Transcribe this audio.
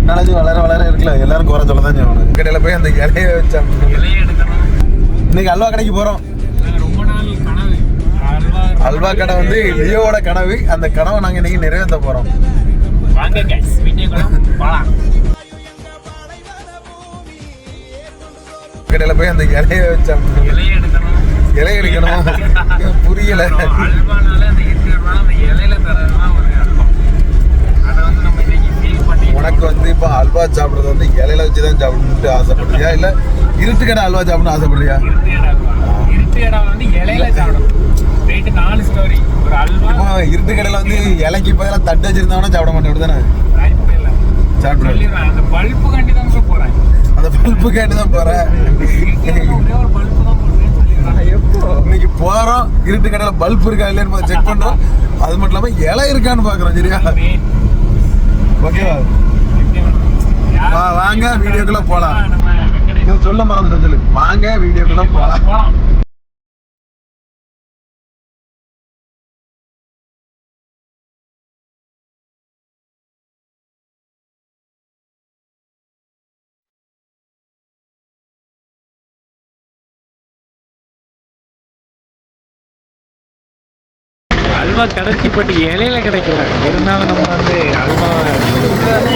Technology வளர வளர இருக்குல்ல, எல்லாரும் குறை சொல்ல தான் செய்யணும். கடையில் போய் அந்த இலையை வச்சா இன்னைக்கு அல்வா கடைக்கு போகிறோம். ரொம்ப நாள் கனவு அல்வா கடை வந்து லியோவோட கனவு. அந்த கனவை நாங்கள் இன்னைக்கு நிறைவேற்ற போகிறோம். வாங்க கைஸ், வீடியோக்குள்ள போலாம். கடையில் போய் அந்த இலையை வச்சா இலை எடுக்கணும். புரியல. அல்வானால அந்த இலையில தரதான் ஒரு அல்வா. அதை வந்து நம்ம இன்னைக்கு ஃபீல் பண்ணி. உனக்கு வந்து இப்போ அல்வா சாப்பிட்றது வந்து இலையில வச்சு தான் சாப்பிடணும்ட்டு ஆசைப்படுறியா, இல்லை இருட்டு கடை அல்வா சாப்பிடணும் ஆசைப்படுறியா? இருட்டு கடை வந்து இலையில சாப்பிடணும். ரேட்டு 4 ஸ்டோரி ஒரு அல்வா. இருட்டு கடையில் வந்து இலைக்கு பதிலாக தட்டு வச்சிருந்தாங்கன்னா சாப்பிட மாட்டேன் தானே. சாப்பிடுவேன். அந்த பல்பு கண்டி தான் போறேன். அந்த பல்பு கேட்டு தான் போறேன். ஒரு பல்பு தான் போடுறேன்னு சொல்லிடுறேன். இன்னைக்கு போறோம், இருட்டு கடையில பல்ப் இருக்கா இல்லைன்னு செக் பண்றோம். அது மட்டும் இல்லாம இலை இருக்கான்னு பாக்குறோம். சரியா? ஓகேவா? வாங்க வீடியோக்குள்ள போலாம். சொல்ல மறந்துட்டேன், சொல்லு. வாங்க வீடியோக்குள்ள போலாம். அல்வா கடைசி பட்டு இலையில கிடைக்கல. இருந்தாலும் நம்ம வந்து அல்வா